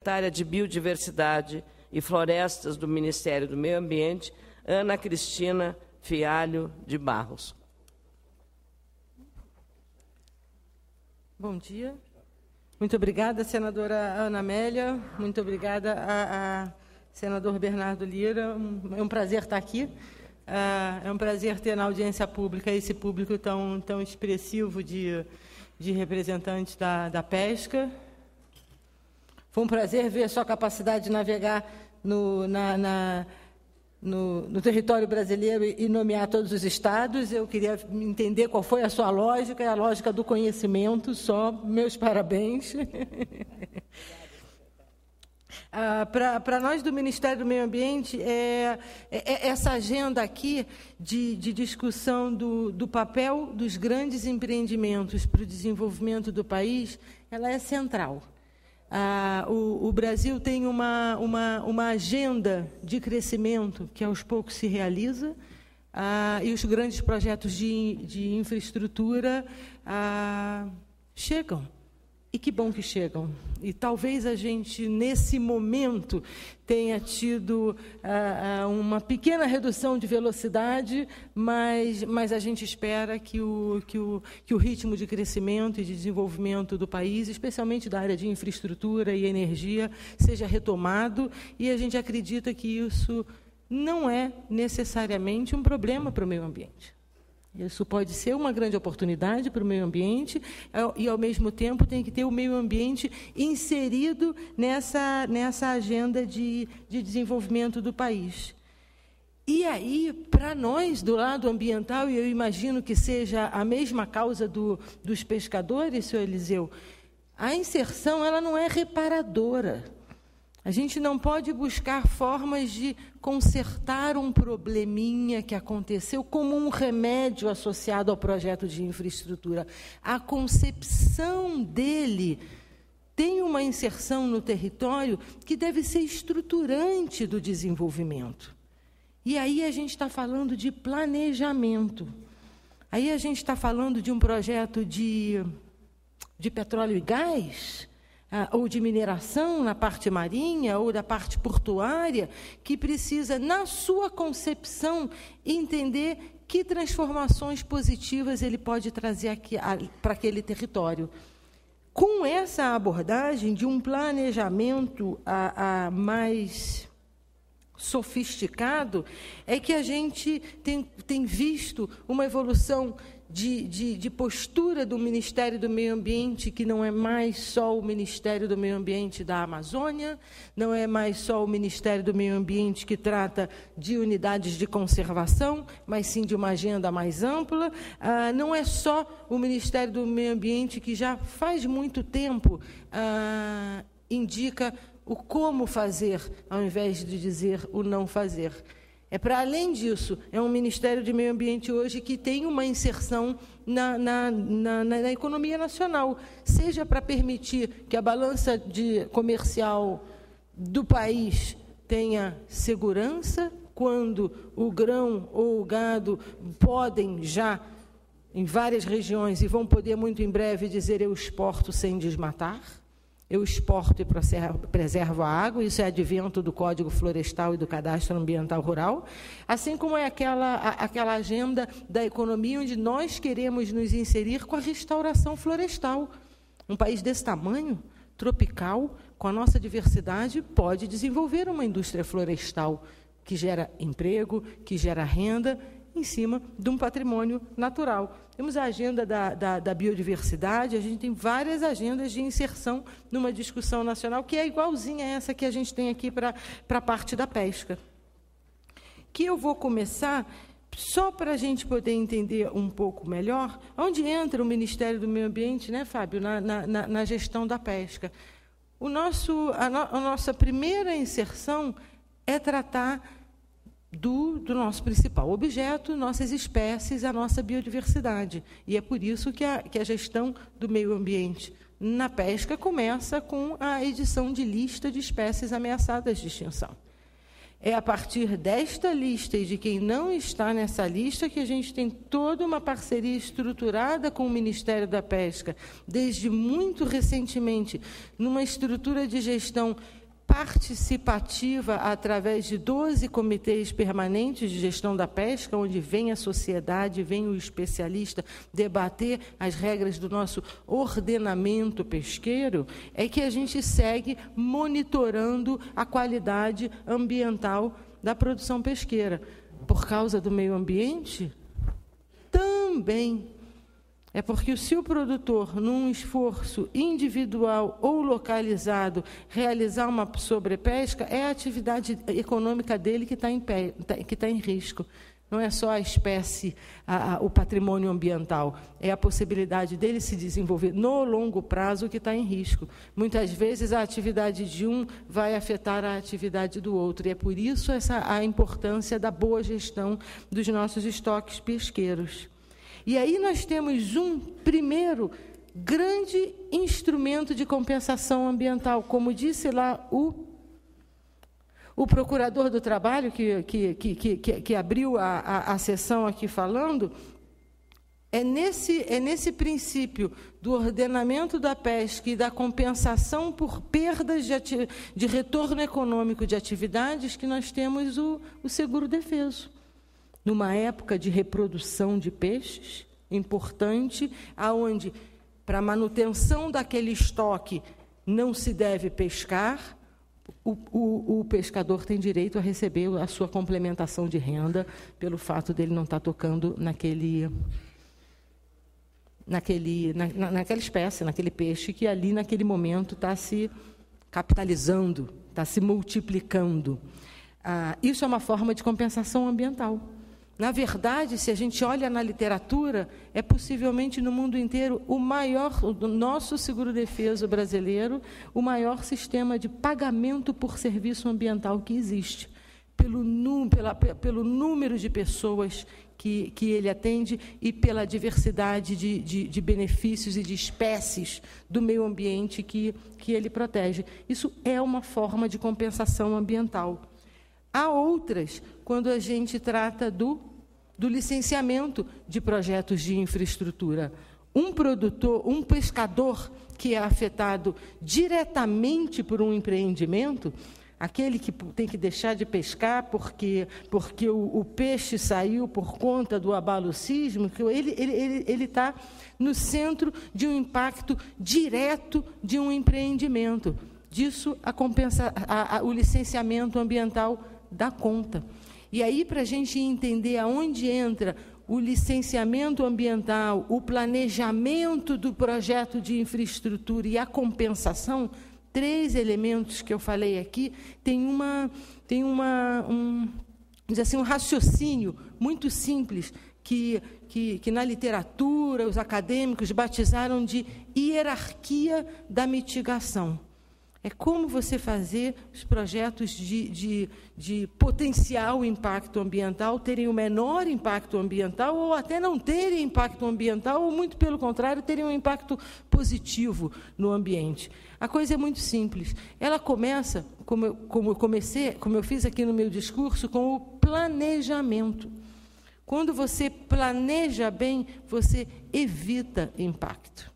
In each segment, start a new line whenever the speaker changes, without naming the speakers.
Secretária de Biodiversidade e Florestas do Ministério do Meio Ambiente, Ana Cristina Fialho de Barros.
Bom dia. Muito obrigada, senadora Ana Amélia. Muito obrigada a senador Bernardo Lira. É um prazer estar aqui. É um prazer ter na audiência pública esse público tão expressivo de representantes da pesca. Foi um prazer ver a sua capacidade de navegar no território brasileiro e nomear todos os estados. Eu queria entender qual foi a sua lógica, a lógica do conhecimento. Só meus parabéns. Para nós do Ministério do Meio Ambiente, essa agenda aqui de discussão do papel dos grandes empreendimentos para o desenvolvimento do país, ela é central. O Brasil tem uma agenda de crescimento que aos poucos se realiza, e os grandes projetos de infraestrutura chegam. E que bom que chegam. E talvez a gente, nesse momento, tenha tido uma pequena redução de velocidade, mas a gente espera que o ritmo de crescimento e de desenvolvimento do país, especialmente da área de infraestrutura e energia, seja retomado, e a gente acredita que isso não é necessariamente um problema para o meio ambiente. Isso pode ser uma grande oportunidade para o meio ambiente e, ao mesmo tempo, tem que ter o meio ambiente inserido nessa agenda de desenvolvimento do país. E aí, para nós, do lado ambiental, e eu imagino que seja a mesma causa dos pescadores, senhor Eliseu, a inserção ela não é reparadora. A gente não pode buscar formas de consertar um probleminha que aconteceu como um remédio associado ao projeto de infraestrutura. A concepção dele tem uma inserção no território que deve ser estruturante do desenvolvimento. E aí a gente está falando de planejamento. Aí a gente está falando de um projeto de petróleo e gás, ou de mineração na parte marinha, ou da parte portuária, que precisa, na sua concepção, entender que transformações positivas ele pode trazer para aquele território. Com essa abordagem de um planejamento mais sofisticado, é que a gente tem visto uma evolução de postura do Ministério do Meio Ambiente, que não é mais só o Ministério do Meio Ambiente da Amazônia, não é mais só o Ministério do Meio Ambiente que trata de unidades de conservação, mas sim de uma agenda mais ampla. Não é só o Ministério do Meio Ambiente que já faz muito tempo indica o como fazer, ao invés de dizer o não fazer. Para além disso, é um Ministério de Meio Ambiente hoje que tem uma inserção na economia nacional, seja para permitir que a balança comercial do país tenha segurança, quando o grão ou o gado podem já, em várias regiões, e vão poder muito em breve dizer eu exporto sem desmatar, eu exporto e preservo a água, isso é advento do Código Florestal e do Cadastro Ambiental Rural, assim como é aquela agenda da economia onde nós queremos nos inserir com a restauração florestal. Um país desse tamanho, tropical, com a nossa diversidade, pode desenvolver uma indústria florestal que gera emprego, que gera renda, em cima de um patrimônio natural. Temos a agenda da biodiversidade, a gente tem várias agendas de inserção numa discussão nacional, que é igualzinha a essa que a gente tem aqui para a parte da pesca. Que eu vou começar, só para a gente poder entender um pouco melhor, onde entra o Ministério do Meio Ambiente, né, Fábio, na gestão da pesca. A nossa primeira inserção é tratar do nosso principal objeto, nossas espécies, a nossa biodiversidade. E é por isso que a gestão do meio ambiente na pesca começa com a edição de lista de espécies ameaçadas de extinção. É a partir desta lista e de quem não está nessa lista que a gente tem toda uma parceria estruturada com o Ministério da Pesca, desde muito recentemente, numa estrutura de gestão participativa através de 12 comitês permanentes de gestão da pesca, onde vem a sociedade, vem o especialista debater as regras do nosso ordenamento pesqueiro, é que a gente segue monitorando a qualidade ambiental da produção pesqueira. Por causa do meio ambiente? Também. É porque se o produtor, num esforço individual ou localizado, realizar uma sobrepesca, é a atividade econômica dele que está em risco. Não é só a espécie, o patrimônio ambiental, é a possibilidade dele se desenvolver no longo prazo que está em risco. Muitas vezes a atividade de um vai afetar a atividade do outro, e é por isso a importância da boa gestão dos nossos estoques pesqueiros. E aí nós temos um primeiro grande instrumento de compensação ambiental, como disse lá o procurador do trabalho, que abriu a sessão aqui falando, é nesse princípio do ordenamento da pesca e da compensação por perdas de retorno econômico de atividades que nós temos o seguro defeso. Numa época de reprodução de peixes, importante, aonde, para a manutenção daquele estoque, não se deve pescar, o pescador tem direito a receber a sua complementação de renda pelo fato dele não estar tocando naquela espécie, naquele peixe que ali, naquele momento, está se capitalizando, está se multiplicando. Isso é uma forma de compensação ambiental. Na verdade, se a gente olha na literatura, é possivelmente no mundo inteiro o nosso seguro-defeso brasileiro, o maior sistema de pagamento por serviço ambiental que existe, pelo número de pessoas que ele atende e pela diversidade de benefícios e de espécies do meio ambiente que ele protege. Isso é uma forma de compensação ambiental. Há outras, quando a gente trata do licenciamento de projetos de infraestrutura. Um pescador que é afetado diretamente por um empreendimento, aquele que tem que deixar de pescar porque o peixe saiu por conta do abalo sísmico, ele está no centro de um impacto direto de um empreendimento. Disso, o licenciamento ambiental dá conta. E aí, para a gente entender aonde entra o licenciamento ambiental, o planejamento do projeto de infraestrutura e a compensação, 3 elementos que eu falei aqui, tem um raciocínio muito simples que na literatura os acadêmicos batizaram de hierarquia da mitigação. É como você fazer os projetos de potencial impacto ambiental terem o menor impacto ambiental, ou até não terem impacto ambiental, ou, muito pelo contrário, terem um impacto positivo no ambiente. A coisa é muito simples. Ela começa, como eu fiz aqui no meu discurso, com o planejamento. Quando você planeja bem, você evita impacto.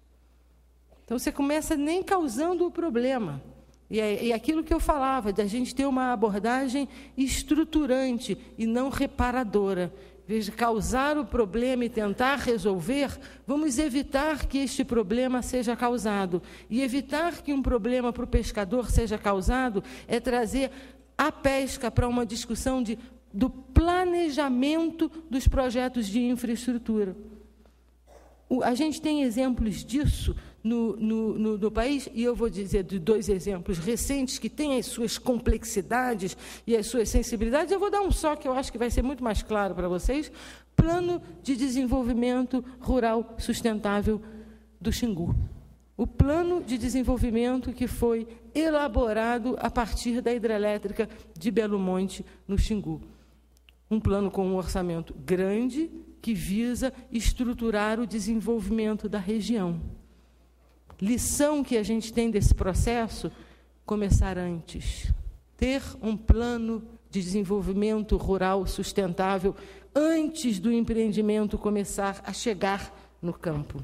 Então, você começa nem causando o problema. E aquilo que eu falava, de a gente ter uma abordagem estruturante e não reparadora. Em vez de causar o problema e tentar resolver, vamos evitar que este problema seja causado. E evitar que um problema para o pescador seja causado é trazer a pesca para uma discussão do planejamento dos projetos de infraestrutura. A gente tem exemplos disso no país, e eu vou dizer de 2 exemplos recentes que têm as suas complexidades e as suas sensibilidades. Eu vou dar um só, que eu acho que vai ser muito mais claro para vocês: Plano de Desenvolvimento Rural Sustentável do Xingu. O plano de desenvolvimento que foi elaborado a partir da hidrelétrica de Belo Monte, no Xingu. Um plano com um orçamento grande que visa estruturar o desenvolvimento da região. Lição que a gente tem desse processo: começar antes. Ter um plano de desenvolvimento rural sustentável antes do empreendimento começar a chegar no campo.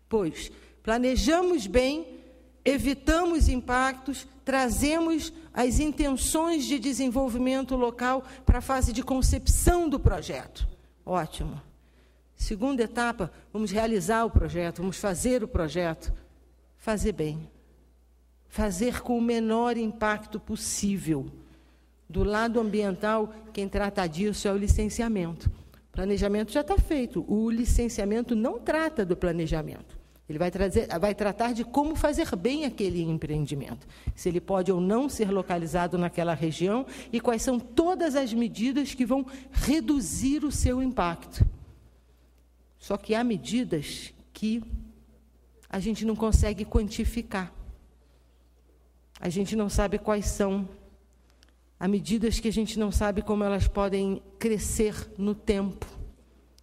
Pois planejamos bem, evitamos impactos, trazemos as intenções de desenvolvimento local para a fase de concepção do projeto. Ótimo. Segunda etapa, vamos realizar o projeto, vamos fazer o projeto. Fazer bem. Fazer com o menor impacto possível. Do lado ambiental, quem trata disso é o licenciamento. O planejamento já está feito. O licenciamento não trata do planejamento. Ele vai tratar de como fazer bem aquele empreendimento, se ele pode ou não ser localizado naquela região e quais são todas as medidas que vão reduzir o seu impacto. Só que há medidas que a gente não consegue quantificar. A gente não sabe quais são. Há medidas que a gente não sabe como elas podem crescer no tempo.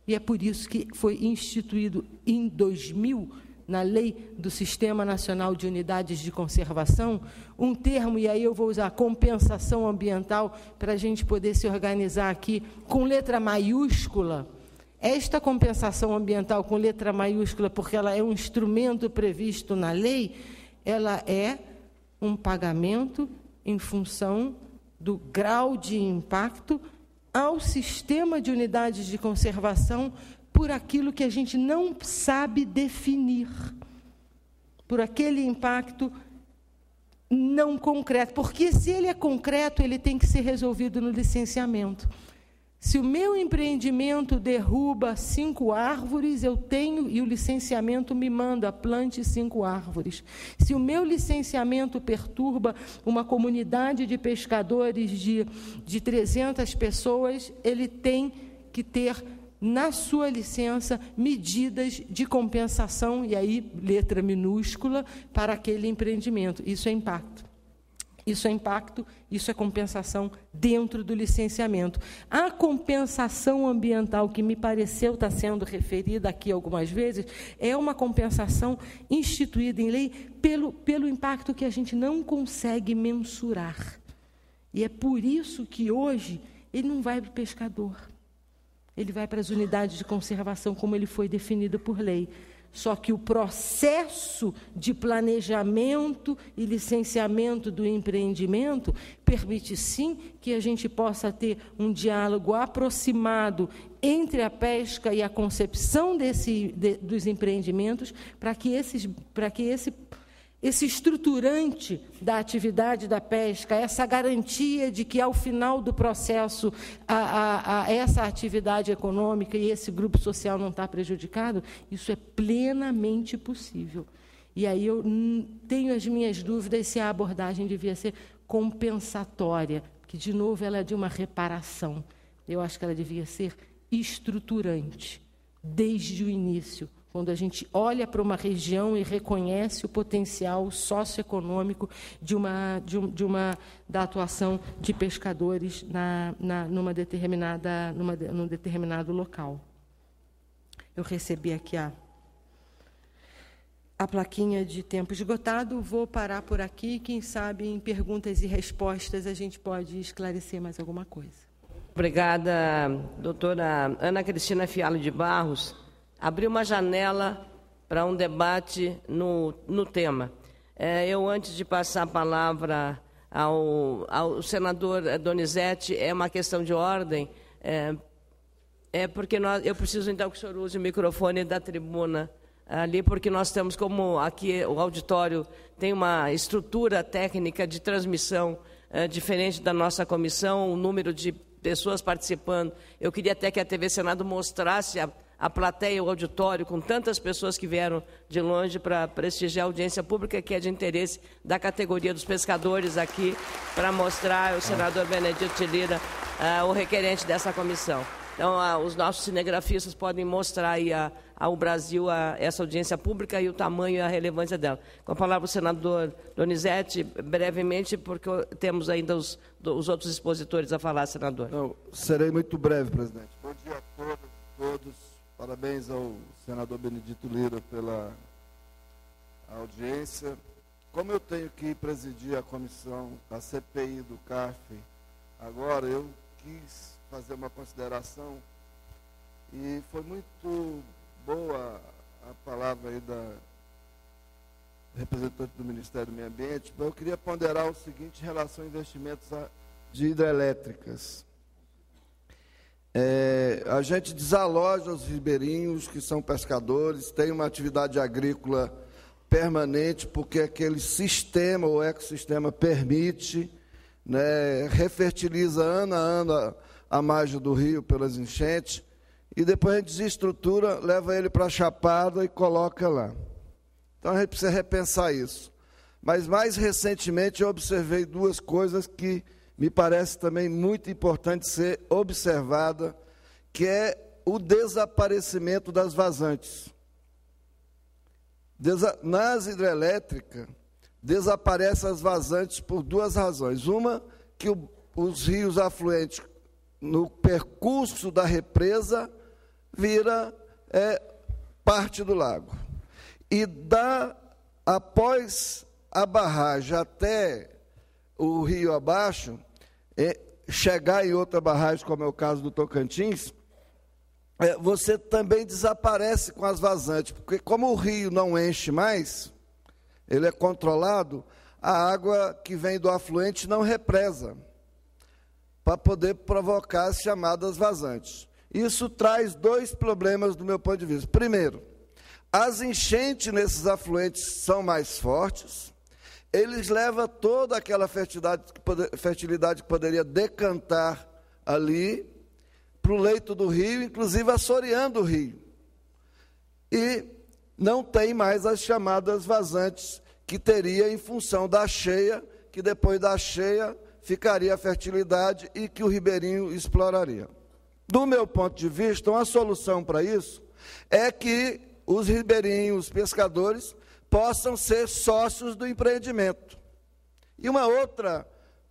E é por isso que foi instituído em 2000, na Lei do Sistema Nacional de Unidades de Conservação, um termo, e aí eu vou usar compensação ambiental, para a gente poder se organizar aqui, com letra maiúscula. Esta compensação ambiental com letra maiúscula, porque ela é um instrumento previsto na lei, ela é um pagamento em função do grau de impacto ao sistema de unidades de conservação por aquilo que a gente não sabe definir, por aquele impacto não concreto. Porque, se ele é concreto, ele tem que ser resolvido no licenciamento. Se o meu empreendimento derruba 5 árvores, eu tenho, e o licenciamento me manda, plante 5 árvores. Se o meu licenciamento perturba uma comunidade de pescadores de 300 pessoas, ele tem que ter, na sua licença, medidas de compensação, e aí, letra minúscula, para aquele empreendimento. Isso é impacto. Isso é impacto, isso é compensação dentro do licenciamento. A compensação ambiental, que me pareceu estar sendo referida aqui algumas vezes, é uma compensação instituída em lei pelo impacto que a gente não consegue mensurar. E é por isso que hoje ele não vai para o pescador. Ele vai para as unidades de conservação, como ele foi definido por lei. Só que o processo de planejamento e licenciamento do empreendimento permite, sim, que a gente possa ter um diálogo aproximado entre a pesca e a concepção dos empreendimentos, para que esse estruturante da atividade da pesca, essa garantia de que, ao final do processo, essa atividade econômica e esse grupo social não está prejudicado, isso é plenamente possível. E aí eu tenho as minhas dúvidas se a abordagem devia ser compensatória, que, de novo, ela é de uma reparação. Eu acho que ela devia ser estruturante, desde o início, quando a gente olha para uma região e reconhece o potencial socioeconômico da atuação de pescadores num determinado local. Eu recebi aqui a plaquinha de tempo esgotado, vou parar por aqui, quem sabe em perguntas e respostas a gente pode esclarecer mais alguma coisa.
Obrigada, doutora Ana Cristina Fialho de Barros. Abriu uma janela para um debate no tema. Eu, antes de passar a palavra ao senador Donizete, é uma questão de ordem, porque eu preciso, então, que o senhor use o microfone da tribuna ali, porque nós temos, como aqui o auditório tem uma estrutura técnica de transmissão diferente da nossa comissão, o número de pessoas participando. Eu queria até que a TV Senado mostrasse a plateia, o auditório, com tantas pessoas que vieram de longe para prestigiar a audiência pública, que é de interesse da categoria dos pescadores aqui, para mostrar ao senador Benedito Lira o requerente dessa comissão. Então, os nossos cinegrafistas podem mostrar aí ao Brasil essa audiência pública e o tamanho e a relevância dela. Com a palavra o senador Donizete, brevemente, porque temos ainda os outros expositores a falar, senador.
Não, serei muito breve, presidente. Bom dia a todos. Parabéns ao senador Benedito Lira pela audiência. Como eu tenho que presidir a comissão, a CPI do CARF, agora, eu quis fazer uma consideração e foi muito boa a palavra aí da representante do Ministério do Meio Ambiente, mas eu queria ponderar o seguinte em relação a investimentos de hidrelétricas. A gente desaloja os ribeirinhos, que são pescadores, tem uma atividade agrícola permanente, porque aquele sistema, o ecossistema, permite, né, refertiliza ano a ano a margem do rio pelas enchentes, e depois a gente desestrutura, leva ele para a Chapada e coloca lá. Então a gente precisa repensar isso. Mas mais recentemente eu observei duas coisas que me parece também muito importante ser observada, que é o desaparecimento das vazantes. Nas hidrelétricas, desaparecem as vazantes por duas razões. Uma, que os rios afluentes, no percurso da represa, vira parte do lago. E após a barragem até o rio abaixo, chegar em outra barragem, como é o caso do Tocantins, você também desaparece com as vazantes, porque como o rio não enche mais, ele é controlado, a água que vem do afluente não represa, para poder provocar as chamadas vazantes. Isso traz dois problemas do meu ponto de vista. Primeiro, as enchentes nesses afluentes são mais fortes, eles levam toda aquela fertilidade que poderia decantar ali para o leito do rio, inclusive assoreando o rio. E não tem mais as chamadas vazantes que teria em função da cheia, que depois da cheia ficaria a fertilidade e que o ribeirinho exploraria. Do meu ponto de vista, uma solução para isso é que os ribeirinhos, os pescadores, possam ser sócios do empreendimento. E uma outra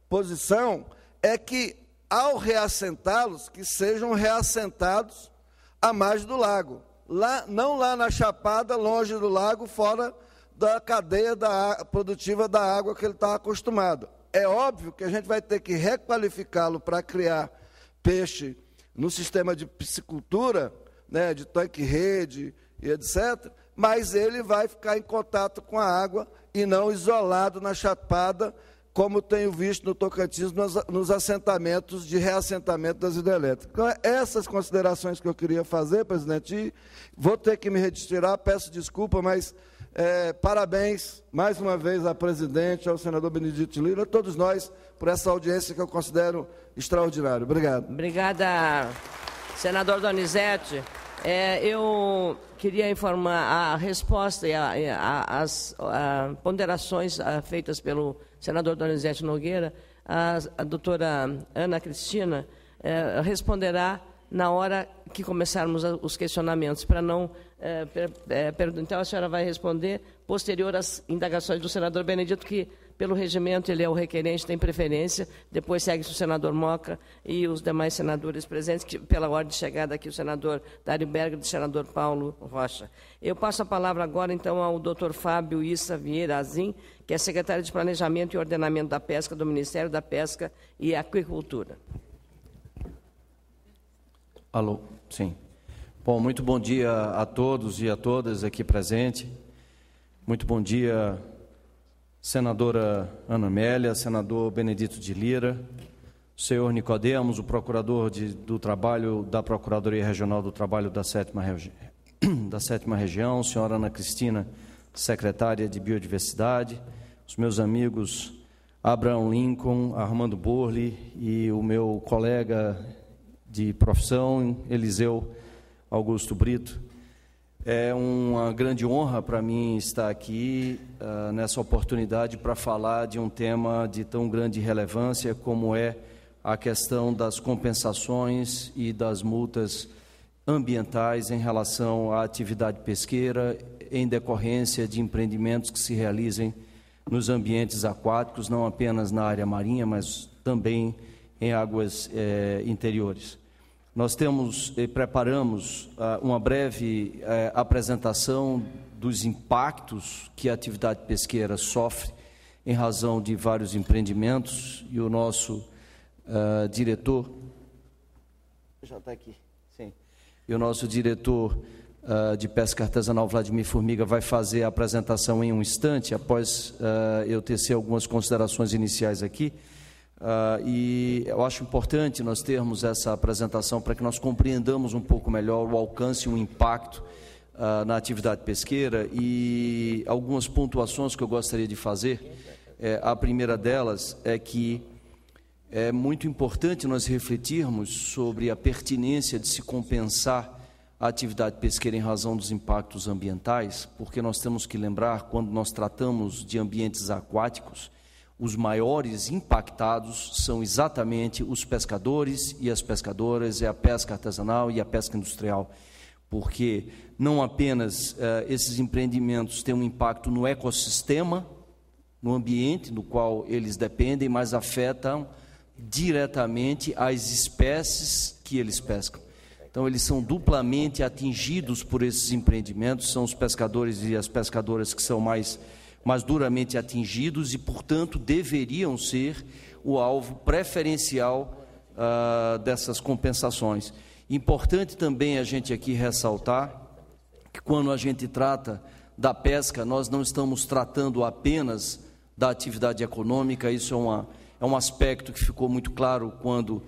posição é que, ao reassentá-los, que sejam reassentados à margem do lago. Não lá na Chapada, longe do lago, fora da cadeia produtiva da água que ele está acostumado. É óbvio que a gente vai ter que requalificá-lo para criar peixe no sistema de piscicultura, né, de tanque-rede e etc., mas ele vai ficar em contato com a água e não isolado na Chapada, como tenho visto no Tocantins, nos assentamentos de reassentamento das hidrelétricas. Então, essas considerações que eu queria fazer, presidente, e vou ter que me retirar, peço desculpa, mas parabéns mais uma vez à presidente, ao senador Benedito Lira, a todos nós, por essa audiência que eu considero extraordinária. Obrigado.
Obrigada, senador Donizete. Eu queria informar a resposta e as ponderações feitas pelo senador Donizete Nogueira. A doutora Ana Cristina responderá na hora que começarmos os questionamentos, para não então a senhora vai responder posterior às indagações do senador Benedito, que pelo regimento ele é o requerente, tem preferência, depois segue-se o senador Moca e os demais senadores presentes, que pela ordem de chegada aqui o senador Dário Berger e o senador Paulo Rocha. Eu passo a palavra agora então ao doutor Fábio Issa Vieira Azim, que é secretário de Planejamento e Ordenamento da Pesca do Ministério da Pesca e Aquicultura.
Alô, sim. Bom, muito bom dia a todos e a todas aqui presentes. Muito bom dia, senadora Ana Amélia, senador Benedito de Lira, senhor Nicodemos, o procurador do trabalho da Procuradoria Regional do Trabalho da 7ª Região, senhora Ana Cristina, secretária de Biodiversidade, os meus amigos Abraham Lincoln, Armando Borli e o meu colega de profissão, Eliseu Augusto Brito. É uma grande honra para mim estar aqui nessa oportunidade para falar de um tema de tão grande relevância como é a questão das compensações e das multas ambientais em relação à atividade pesqueira em decorrência de empreendimentos que se realizem nos ambientes aquáticos, não apenas na área marinha, mas também em águas interiores. Nós preparamos uma breve apresentação dos impactos que a atividade pesqueira sofre em razão de vários empreendimentos, e o nosso diretor, já está aqui, sim, e o nosso diretor de pesca artesanal, Vladimir Formiga, vai fazer a apresentação em um instante, após eu tecer algumas considerações iniciais aqui. E eu acho importante nós termos essa apresentação para que nós compreendamos um pouco melhor o alcance e o impacto na atividade pesqueira, e algumas pontuações que eu gostaria de fazer. A primeira delas é que é muito importante nós refletirmos sobre a pertinência de se compensar a atividade pesqueira em razão dos impactos ambientais, porque nós temos que lembrar, quando nós tratamos de ambientes aquáticos, os maiores impactados são exatamente os pescadores e as pescadoras, é a pesca artesanal e a pesca industrial, porque não apenas esses empreendimentos têm um impacto no ecossistema, no ambiente do qual eles dependem, mas afetam diretamente as espécies que eles pescam. Então, eles são duplamente atingidos por esses empreendimentos, são os pescadores e as pescadoras que são mais duramente atingidos e, portanto, deveriam ser o alvo preferencial dessas compensações. Importante também a gente aqui ressaltar que, quando a gente trata da pesca, nós não estamos tratando apenas da atividade econômica. Isso é um aspecto que ficou muito claro quando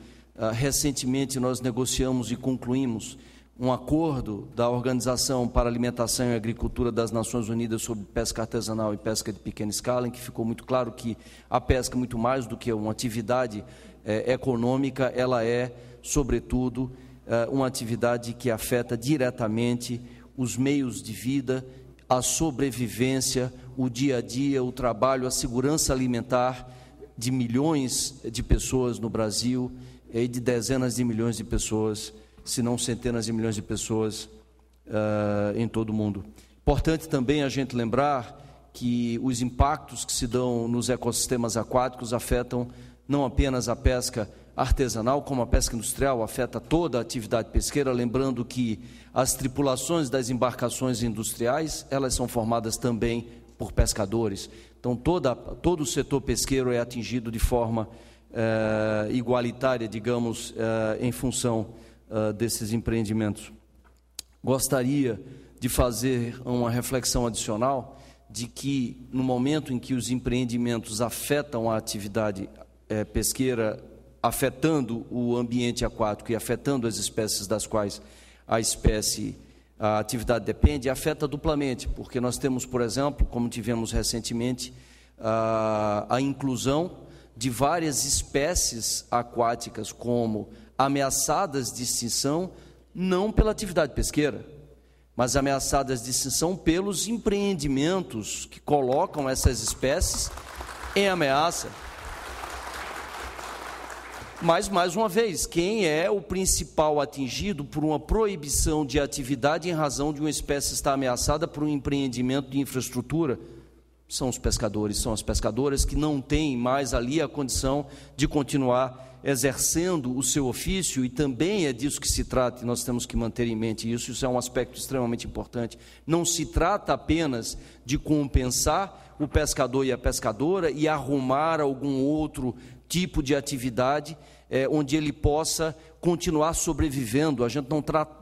recentemente nós negociamos e concluímos um acordo da Organização para a Alimentação e Agricultura das Nações Unidas sobre pesca artesanal e pesca de pequena escala, em que ficou muito claro que a pesca, muito mais do que uma atividade econômica, ela é, sobretudo, uma atividade que afeta diretamente os meios de vida, a sobrevivência, o dia a dia, o trabalho, a segurança alimentar de milhões de pessoas no Brasil e de dezenas de milhões de pessoas, se não centenas de milhões de pessoas em todo o mundo. Importante também a gente lembrar que os impactos que se dão nos ecossistemas aquáticos afetam não apenas a pesca artesanal, como a pesca industrial, afeta toda a atividade pesqueira, lembrando que as tripulações das embarcações industriais, elas são formadas também por pescadores. Então, todo o setor pesqueiro é atingido de forma igualitária, digamos, em função desses empreendimentos. Gostaria de fazer uma reflexão adicional de que, no momento em que os empreendimentos afetam a atividade pesqueira, afetando o ambiente aquático e afetando as espécies das quais a atividade depende, afeta duplamente, porque nós temos, por exemplo, como tivemos recentemente, a inclusão de várias espécies aquáticas como ameaçadas de extinção, não pela atividade pesqueira, mas ameaçadas de extinção pelos empreendimentos que colocam essas espécies em ameaça. Mas, mais uma vez, quem é o principal atingido por uma proibição de atividade em razão de uma espécie estar ameaçada por um empreendimento de infraestrutura? São os pescadores, são as pescadoras que não têm mais ali a condição de continuar exercendo o seu ofício, e também é disso que se trata, e nós temos que manter em mente isso. Isso é um aspecto extremamente importante. Não se trata apenas de compensar o pescador e a pescadora e arrumar algum outro tipo de atividade onde ele possa continuar sobrevivendo. A gente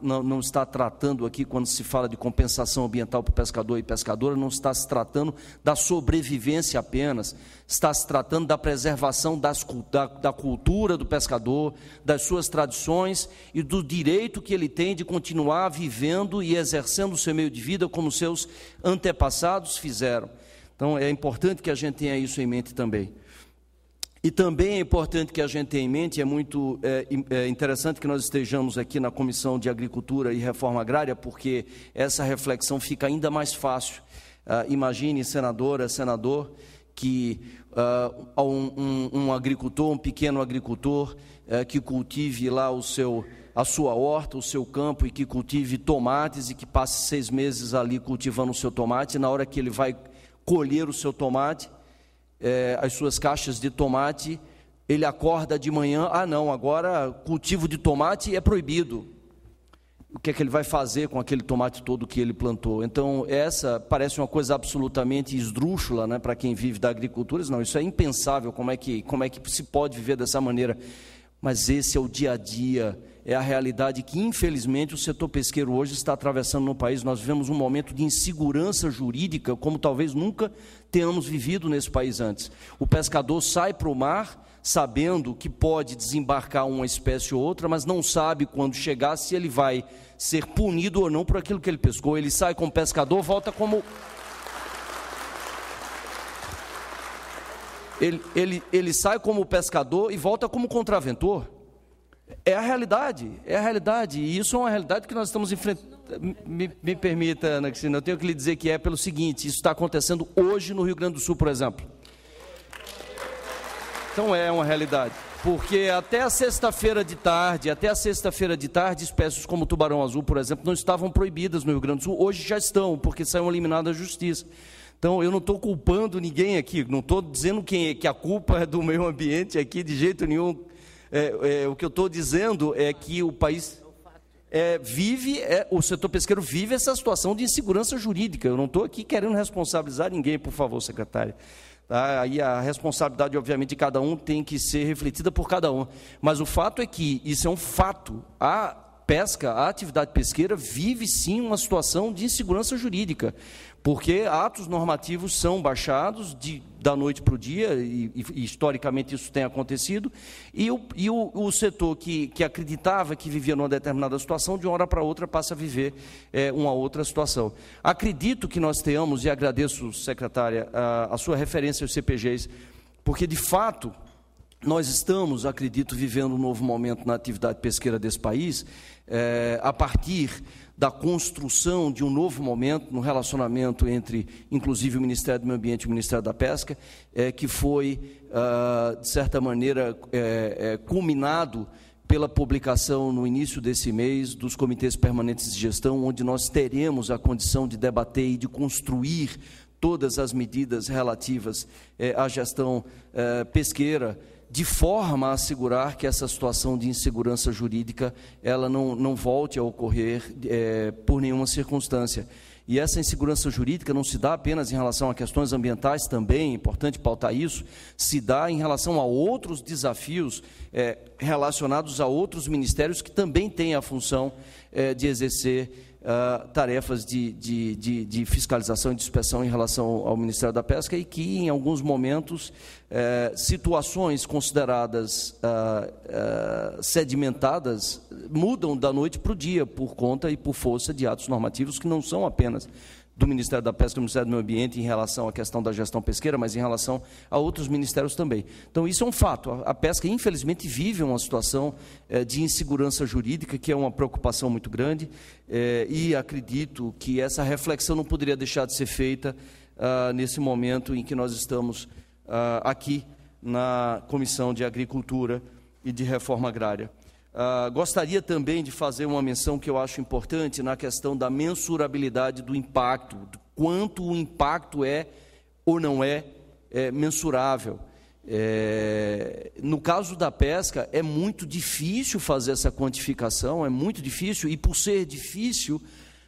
não está tratando aqui, quando se fala de compensação ambiental para o pescador e pescadora, não está se tratando da sobrevivência apenas, está se tratando da preservação da cultura do pescador, das suas tradições e do direito que ele tem de continuar vivendo e exercendo o seu meio de vida como seus antepassados fizeram. Então, é importante que a gente tenha isso em mente também. E também é importante que a gente tenha em mente, é muito interessante que nós estejamos aqui na Comissão de Agricultura e Reforma Agrária, porque essa reflexão fica ainda mais fácil. Imagine, senadora, senador, que um agricultor, um pequeno agricultor, que cultive lá a sua horta, o seu campo, e que cultive tomates e que passe 6 meses ali cultivando o seu tomate, e na hora que ele vai colher o seu tomate, as suas caixas de tomate, ele acorda de manhã, não, agora cultivo de tomate é proibido. o que é que ele vai fazer com aquele tomate todo que ele plantou. Então, essa parece uma coisa absolutamente esdrúxula, né, para quem vive da agricultura. Não, isso é impensável, como é que se pode viver dessa maneira? Mas esse é o dia a dia, é a realidade que, infelizmente, o setor pesqueiro hoje está atravessando no país. Nós vivemos um momento de insegurança jurídica, como talvez nunca tenhamos vivido nesse país antes. O pescador sai para o mar sabendo que pode desembarcar uma espécie ou outra, mas não sabe quando chegar se ele vai ser punido ou não por aquilo que ele pescou. Ele sai como pescador, volta como... Ele sai como pescador e volta como contraventor. É a realidade, e isso é uma realidade que nós estamos enfrentando. Me permita, Ana Cristina, eu tenho que lhe dizer que é pelo seguinte: isso está acontecendo hoje no Rio Grande do Sul, por exemplo. Então é uma realidade, porque até a sexta-feira de tarde, espécies como o tubarão azul, por exemplo, não estavam proibidas no Rio Grande do Sul. Hoje já estão, porque saiu eliminada da justiça. Então, eu não estou culpando ninguém aqui, não estou dizendo que a culpa é do meio ambiente aqui, de jeito nenhum. O que eu estou dizendo é que o país o setor pesqueiro vive essa situação de insegurança jurídica. Eu não estou aqui querendo responsabilizar ninguém, por favor, secretária. Tá? Aí a responsabilidade, obviamente, de cada um tem que ser refletida por cada um. Mas o fato é que isso é um fato. A atividade pesqueira vive, sim, uma situação de insegurança jurídica, porque atos normativos são baixados da noite para o dia, e historicamente isso tem acontecido, e o setor que acreditava que vivia numa determinada situação, de uma hora para outra passa a viver uma outra situação. Acredito que nós tenhamos, e agradeço, secretária, a sua referência aos CPGs, porque, de fato, nós estamos, acredito, vivendo um novo momento na atividade pesqueira desse país, a partir da construção de um novo momento no relacionamento entre, inclusive, o Ministério do Meio Ambiente e o Ministério da Pesca, que foi, de certa maneira, culminado pela publicação no início desse mês dos comitês permanentes de gestão, onde nós teremos a condição de debater e de construir todas as medidas relativas à gestão pesqueira, de forma a assegurar que essa situação de insegurança jurídica ela não volte a ocorrer por nenhuma circunstância. E essa insegurança jurídica não se dá apenas em relação a questões ambientais, também é importante pautar isso, se dá em relação a outros desafios relacionados a outros ministérios que também têm a função de exercer tarefas de fiscalização e de inspeção em relação ao Ministério da Pesca, e que, em alguns momentos, situações consideradas sedimentadas mudam da noite para o dia, por conta e por força de atos normativos que não são apenas do Ministério da Pesca e do Ministério do Meio Ambiente em relação à questão da gestão pesqueira, mas em relação a outros ministérios também. Então, isso é um fato. A pesca, infelizmente, vive uma situação de insegurança jurídica, que é uma preocupação muito grande, e acredito que essa reflexão não poderia deixar de ser feita nesse momento em que nós estamos aqui na Comissão de Agricultura e de Reforma Agrária. Gostaria também de fazer uma menção que eu acho importante na questão da mensurabilidade do impacto, do quanto o impacto é ou não é mensurável. No caso da pesca, é muito difícil fazer essa quantificação, é muito difícil, e por ser difícil,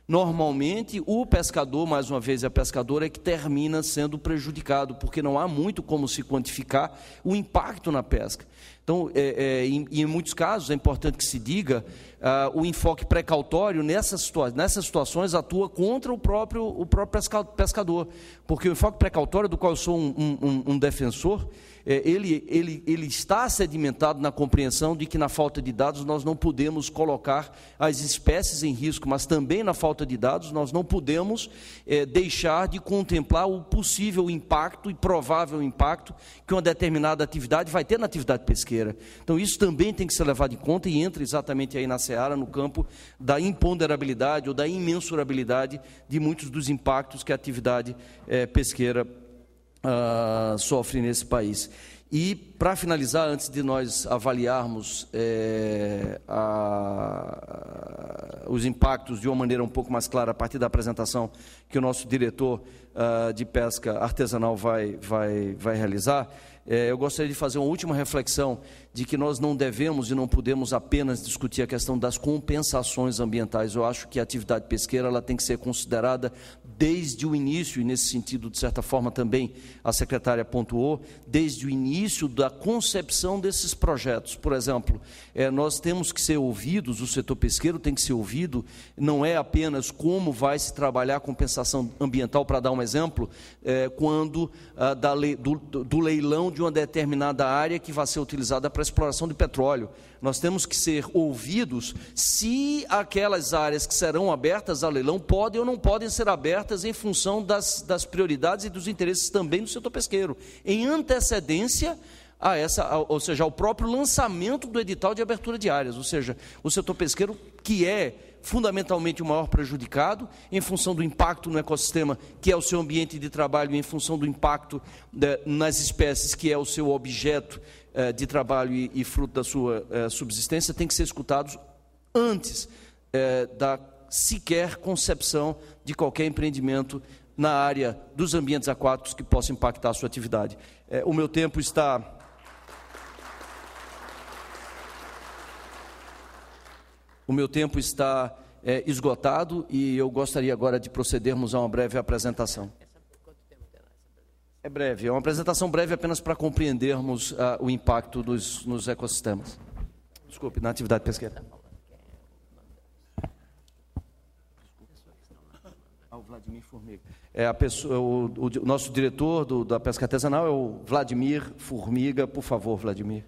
normalmente o pescador, mais uma vez a pescadora, é que termina sendo prejudicado, porque não há muito como se quantificar o impacto na pesca. Então, em muitos casos, é importante que se diga, o enfoque precautório nessas situações atua contra o próprio pescador, porque o enfoque precautório, do qual eu sou um defensor, ele está sedimentado na compreensão de que, na falta de dados, nós não podemos colocar as espécies em risco, mas também, na falta de dados, nós não podemos deixar de contemplar o possível impacto e provável impacto que uma determinada atividade vai ter na atividade pesqueira. Então, isso também tem que ser levado em conta, e entra exatamente aí na seara, no campo da imponderabilidade ou da imensurabilidade de muitos dos impactos que a atividade pesqueira sofre nesse país. E, para finalizar, antes de nós avaliarmos os impactos de uma maneira um pouco mais clara, a partir da apresentação que o nosso diretor de pesca artesanal vai realizar, eu gostaria de fazer uma última reflexão de que nós não devemos e não podemos apenas discutir a questão das compensações ambientais. Eu acho que a atividade pesqueira ela tem que ser considerada desde o início, e nesse sentido, de certa forma, também a secretária pontuou, desde o início da concepção desses projetos. Por exemplo, nós temos que ser ouvidos, o setor pesqueiro tem que ser ouvido, não é apenas como vai se trabalhar a compensação ambiental, para dar um exemplo, quando do leilão de uma determinada área que vai ser utilizada para a exploração de petróleo. Nós temos que ser ouvidos se aquelas áreas que serão abertas ao leilão podem ou não podem ser abertas em função das prioridades e dos interesses também do setor pesqueiro, em antecedência ou seja, ao próprio lançamento do edital de abertura de áreas, ou seja, o setor pesqueiro, que é fundamentalmente o maior prejudicado, em função do impacto no ecossistema, que é o seu ambiente de trabalho, e em função do impacto nas espécies, que é o seu objeto de trabalho e fruto da sua subsistência, tem que ser escutados antes da sequer concepção de qualquer empreendimento na área dos ambientes aquáticos que possa impactar a sua atividade. O meu tempo está... esgotado e eu gostaria agora de procedermos a uma breve apresentação. É breve, é uma apresentação breve apenas para compreendermos o impacto nos ecossistemas. Desculpe, na atividade pesqueira. O Vladimir Formiga. O nosso diretor da pesca artesanal é o Vladimir Formiga. Por favor, Vladimir.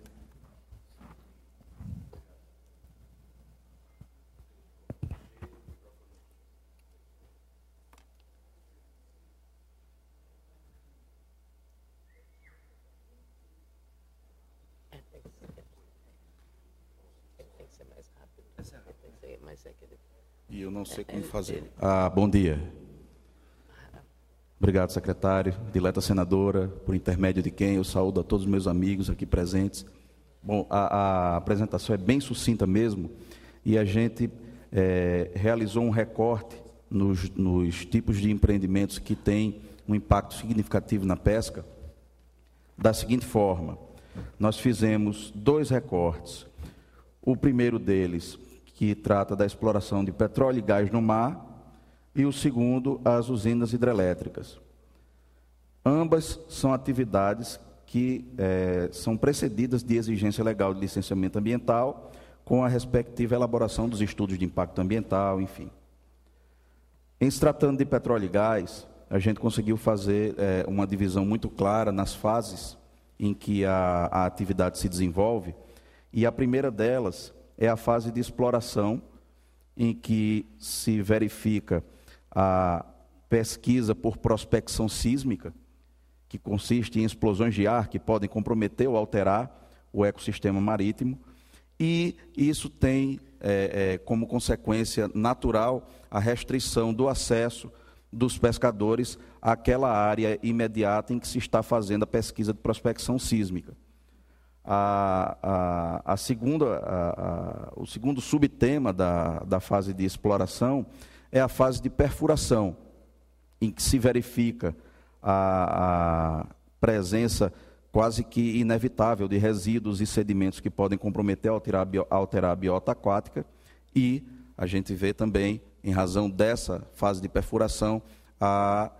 E eu não sei como fazer. Bom dia. Obrigado, secretário, dileta senadora, por intermédio de quem eu saúdo a todos os meus amigos aqui presentes. Bom, a apresentação é bem sucinta mesmo, e a gente realizou um recorte nos tipos de empreendimentos que têm um impacto significativo na pesca, da seguinte forma: nós fizemos 2 recortes. O primeiro deles, que trata da exploração de petróleo e gás no mar, e o segundo, as usinas hidrelétricas. Ambas são atividades que são precedidas de exigência legal de licenciamento ambiental, com a respectiva elaboração dos estudos de impacto ambiental, enfim. Em se tratando de petróleo e gás, a gente conseguiu fazer uma divisão muito clara nas fases em que a atividade se desenvolve, e a primeira delas é a fase de exploração, em que se verifica a pesquisa por prospecção sísmica, que consiste em explosões de ar que podem comprometer ou alterar o ecossistema marítimo, e isso tem como consequência natural a restrição do acesso dos pescadores àquela área imediata em que se está fazendo a pesquisa de prospecção sísmica. O segundo subtema da fase de exploração é a fase de perfuração, em que se verifica a presença quase que inevitável de resíduos e sedimentos que podem comprometer ou alterar a biota aquática, e a gente vê também, em razão dessa fase de perfuração, a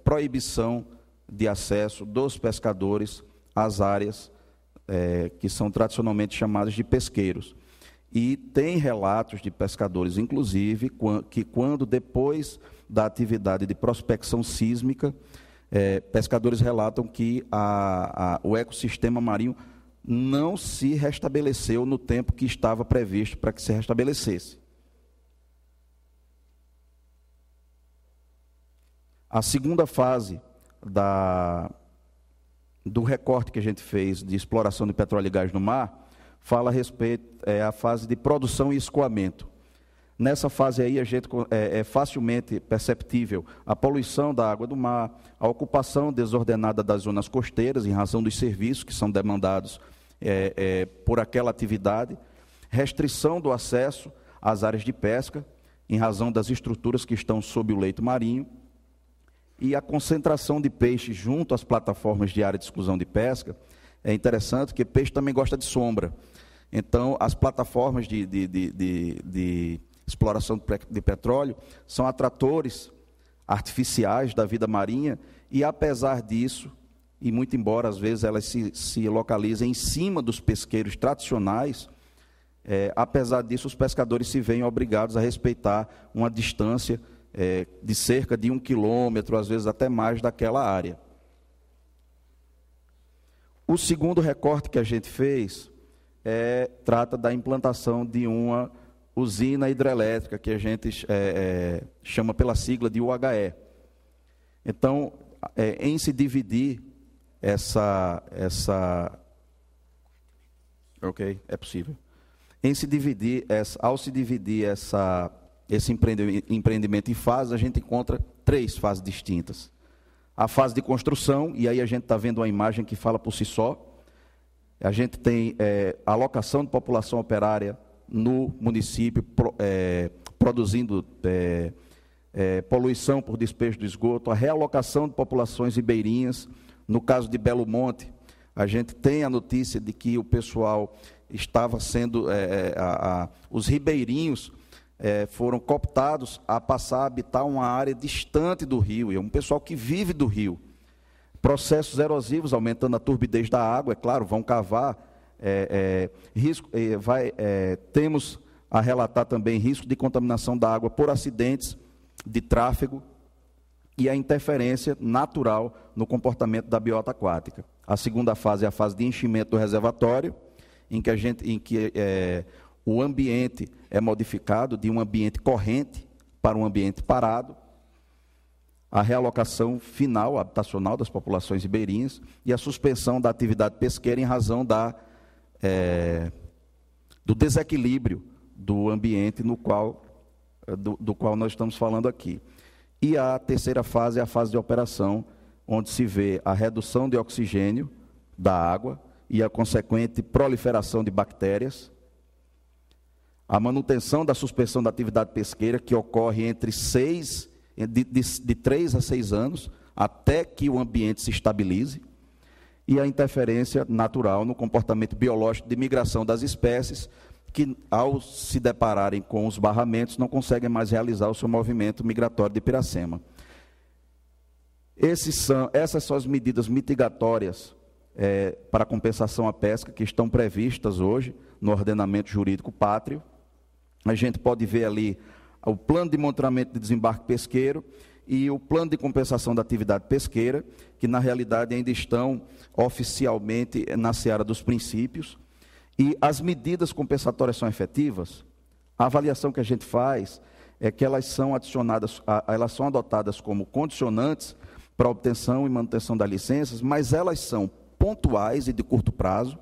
proibição de acesso dos pescadores às áreas que são tradicionalmente chamadas de pesqueiros. E tem relatos de pescadores, inclusive, que quando depois da atividade de prospecção sísmica, pescadores relatam que o ecossistema marinho não se restabeleceu no tempo que estava previsto para que se restabelecesse. A segunda fase do recorte que a gente fez de exploração de petróleo e gás no mar, fala a respeito, a fase de produção e escoamento. Nessa fase aí, é facilmente perceptível a poluição da água do mar, a ocupação desordenada das zonas costeiras, em razão dos serviços que são demandados por aquela atividade, restrição do acesso às áreas de pesca, em razão das estruturas que estão sob o leito marinho, E a concentração de peixe junto às plataformas de área de exclusão de pesca é interessante, porque peixe também gosta de sombra. Então, as plataformas de exploração de petróleo são atratores artificiais da vida marinha, e apesar disso, e muito embora às vezes elas se localizem em cima dos pesqueiros tradicionais, apesar disso os pescadores se veem obrigados a respeitar uma distância de cerca de 1 quilômetro, às vezes até mais, daquela área. O segundo recorte que a gente fez trata da implantação de uma usina hidrelétrica, que a gente chama pela sigla de UHE. Então, em se dividir ok, é possível. Ao se dividir esse empreendimento em fases, a gente encontra 3 fases distintas. A fase de construção, e aí a gente está vendo uma imagem que fala por si só. A gente tem a alocação de população operária no município, produzindo poluição por despejo do esgoto, a realocação de populações ribeirinhas. No caso de Belo Monte, a gente tem a notícia de que o pessoal estava sendo, os ribeirinhos foram cooptados a passar a habitar uma área distante do rio, e é um pessoal que vive do rio. Processos erosivos, aumentando a turbidez da água, é claro, vão cavar, temos a relatar também risco de contaminação da água por acidentes de tráfego e a interferência natural no comportamento da biota aquática. A segunda fase é a fase de enchimento do reservatório, em que o ambiente é modificado de um ambiente corrente para um ambiente parado, a realocação final habitacional das populações ribeirinhas e a suspensão da atividade pesqueira em razão do desequilíbrio do ambiente do qual nós estamos falando aqui. E a terceira fase é a fase de operação, onde se vê a redução de oxigênio da água e a consequente proliferação de bactérias, a manutenção da suspensão da atividade pesqueira, que ocorre de 3 a 6 anos, até que o ambiente se estabilize, e a interferência natural no comportamento biológico de migração das espécies, que, ao se depararem com os barramentos, não conseguem mais realizar o seu movimento migratório de Piracema. Essas são as medidas mitigatórias para compensação à pesca que estão previstas hoje no ordenamento jurídico pátrio. A gente pode ver ali o plano de monitoramento de desembarque pesqueiro e o plano de compensação da atividade pesqueira, que na realidade ainda estão oficialmente na seara dos princípios. E as medidas compensatórias são efetivas? A avaliação que a gente faz é que elas são adotadas como condicionantes para a obtenção e manutenção das licenças, mas elas são pontuais e de curto prazo,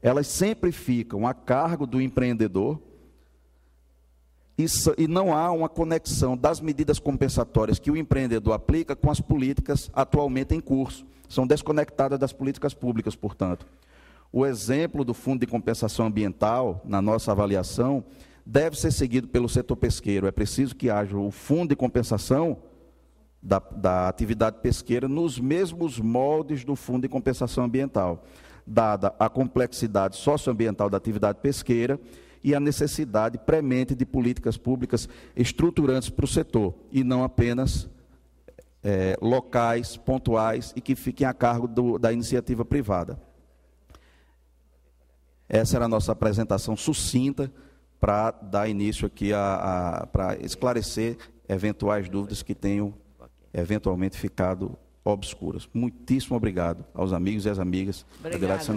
elas sempre ficam a cargo do empreendedor, e não há uma conexão das medidas compensatórias que o empreendedor aplica com as políticas atualmente em curso. São desconectadas das políticas públicas, portanto. O exemplo do Fundo de Compensação Ambiental, na nossa avaliação, deve ser seguido pelo setor pesqueiro. É preciso que haja o Fundo de Compensação da atividade pesqueira nos mesmos moldes do Fundo de Compensação Ambiental, dada a complexidade socioambiental da atividade pesqueira e a necessidade premente de políticas públicas estruturantes para o setor, e não apenas locais, pontuais, e que fiquem a cargo da iniciativa privada. Essa era a nossa apresentação sucinta para dar início aqui para esclarecer eventuais dúvidas que tenham eventualmente ficado obscuras. Muitíssimo obrigado aos amigos e às amigas da delegação.